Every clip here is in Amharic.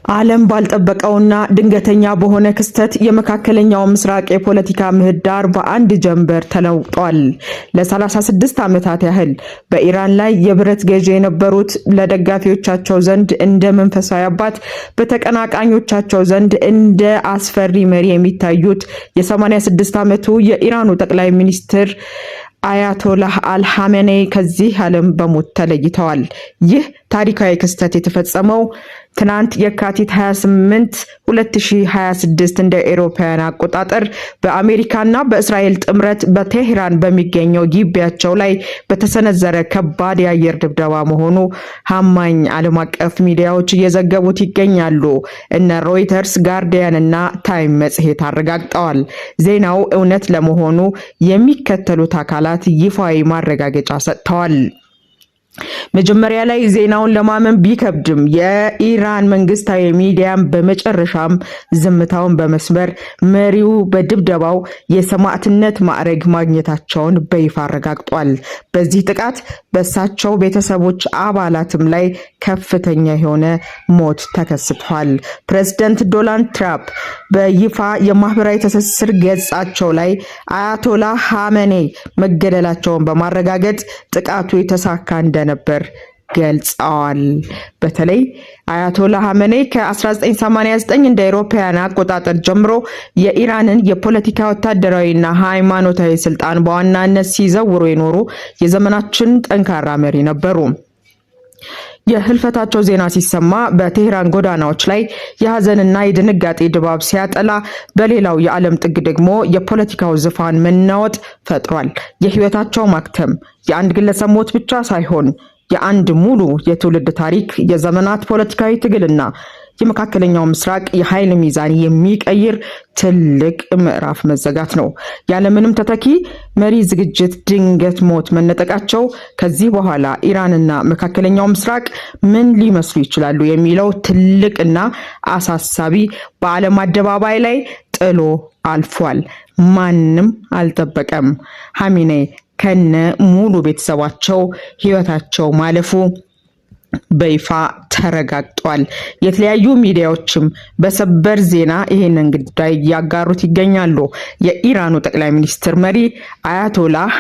ዓለም ባልጠበቀውና ድንገተኛ በሆነ ክስተት የመካከለኛው ምስራቅ የፖለቲካ ምህዳር በአንድ ጀንበር ተለውጧል። ለ36 ዓመታት ያህል በኢራን ላይ የብረት ገዢ የነበሩት ለደጋፊዎቻቸው ዘንድ እንደ መንፈሳዊ አባት፣ በተቀናቃኞቻቸው ዘንድ እንደ አስፈሪ መሪ የሚታዩት የ86 ዓመቱ የኢራኑ ጠቅላይ ሚኒስትር አያቶላህ አልሐሜኔይ ከዚህ ዓለም በሞት ተለይተዋል። ይህ ታሪካዊ ክስተት የተፈጸመው ትናንት የካቲት 28 2026 እንደ አውሮፓውያን አቆጣጠር በአሜሪካና በእስራኤል ጥምረት በቴህራን በሚገኘው ግቢያቸው ላይ በተሰነዘረ ከባድ የአየር ድብደባ መሆኑ ታማኝ ዓለም አቀፍ ሚዲያዎች እየዘገቡት ይገኛሉ። እነ ሮይተርስ፣ ጋርዲያን እና ታይም መጽሔት አረጋግጠዋል። ዜናው እውነት ለመሆኑ የሚከተሉት አካላት ይፋዊ ማረጋገጫ ሰጥተዋል። መጀመሪያ ላይ ዜናውን ለማመን ቢከብድም የኢራን መንግስታዊ ሚዲያም በመጨረሻም ዝምታውን በመስበር መሪው በድብደባው የሰማዕትነት ማዕረግ ማግኘታቸውን በይፋ አረጋግጧል። በዚህ ጥቃት በእሳቸው ቤተሰቦች አባላትም ላይ ከፍተኛ የሆነ ሞት ተከስቷል። ፕሬዝዳንት ዶናልድ ትራምፕ በይፋ የማህበራዊ ትስስር ገጻቸው ላይ አያቶላህ ሐሜኔይ መገደላቸውን በማረጋገጥ ጥቃቱ የተሳካ እንደነበር ገልጸዋል። በተለይ አያቶላህ ሐሜኔይ ከ1989 እንደ አውሮፓውያን አቆጣጠር ጀምሮ የኢራንን የፖለቲካ ወታደራዊና ሃይማኖታዊ ስልጣን በዋናነት ሲዘውሩ የኖሩ የዘመናችን ጠንካራ መሪ ነበሩ። የህልፈታቸው ዜና ሲሰማ በቴህራን ጎዳናዎች ላይ የሐዘንና የድንጋጤ ድባብ ሲያጠላ፣ በሌላው የዓለም ጥግ ደግሞ የፖለቲካው ዙፋን መናወጥ ፈጥሯል። የህይወታቸው ማክተም የአንድ ግለሰብ ሞት ብቻ ሳይሆን የአንድ ሙሉ የትውልድ ታሪክ፣ የዘመናት ፖለቲካዊ ትግልና የመካከለኛው ምስራቅ የኃይል ሚዛን የሚቀይር ትልቅ ምዕራፍ መዘጋት ነው። ያለምንም ተተኪ መሪ ዝግጅት ድንገት ሞት መነጠቃቸው ከዚህ በኋላ ኢራንና መካከለኛው ምስራቅ ምን ሊመስሉ ይችላሉ የሚለው ትልቅና አሳሳቢ በዓለም አደባባይ ላይ ጥሎ አልፏል። ማንም አልጠበቀም። ሐሜኔይ ከነ ሙሉ ቤተሰባቸው ህይወታቸው ማለፉ በይፋ ተረጋግጧል። የተለያዩ ሚዲያዎችም በሰበር ዜና ይሄንን ጉዳይ ያጋሩት ይገኛሉ። የኢራኑ ጠቅላይ ሚኒስትር መሪ አያቶላህ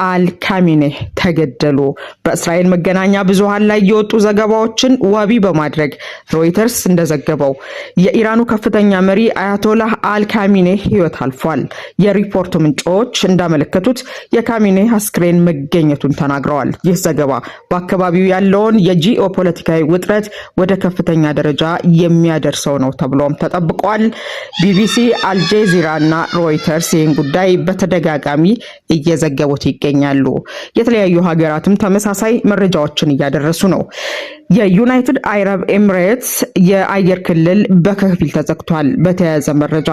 አልሐሜኔይ ተገደሉ። በእስራኤል መገናኛ ብዙሃን ላይ የወጡ ዘገባዎችን ዋቢ በማድረግ ሮይተርስ እንደዘገበው የኢራኑ ከፍተኛ መሪ አያቶላህ አልሐሜኔይ ህይወት አልፏል። የሪፖርቱ ምንጮች እንዳመለከቱት የሐሜኔይ አስክሬን መገኘቱን ተናግረዋል። ይህ ዘገባ በአካባቢው ያለውን የጂኦፖለቲካዊ ውጥረት ወደ ከፍተኛ ደረጃ የሚያደርሰው ነው ተብሎም ተጠብቋል። ቢቢሲ፣ አልጀዚራ እና ሮይተርስ ይህን ጉዳይ በተደጋጋሚ እየዘገቡት ይገኛሉ። የተለያዩ ሀገራትም ተመሳሳይ መረጃዎችን እያደረሱ ነው። የዩናይትድ አረብ ኤሚሬትስ የአየር ክልል በከፊል ተዘግቷል። በተያያዘ መረጃ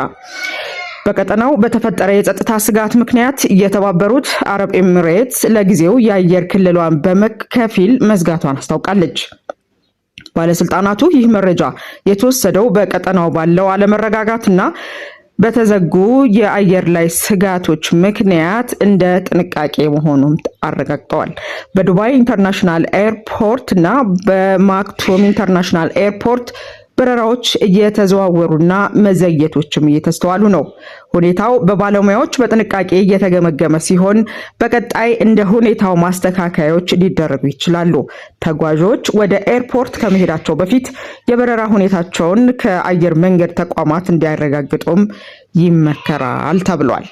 በቀጠናው በተፈጠረ የጸጥታ ስጋት ምክንያት የተባበሩት አረብ ኤሚሬትስ ለጊዜው የአየር ክልሏን በከፊል መዝጋቷን አስታውቃለች። ባለስልጣናቱ ይህ መረጃ የተወሰደው በቀጠናው ባለው አለመረጋጋትና በተዘጉ የአየር ላይ ስጋቶች ምክንያት እንደ ጥንቃቄ መሆኑን አረጋግጠዋል። በዱባይ ኢንተርናሽናል ኤርፖርት እና በማክቱም ኢንተርናሽናል ኤርፖርት በረራዎች እየተዘዋወሩና መዘግየቶችም እየተስተዋሉ ነው። ሁኔታው በባለሙያዎች በጥንቃቄ እየተገመገመ ሲሆን በቀጣይ እንደ ሁኔታው ማስተካከያዎች ሊደረጉ ይችላሉ። ተጓዦች ወደ ኤርፖርት ከመሄዳቸው በፊት የበረራ ሁኔታቸውን ከአየር መንገድ ተቋማት እንዲያረጋግጡም ይመከራል ተብሏል።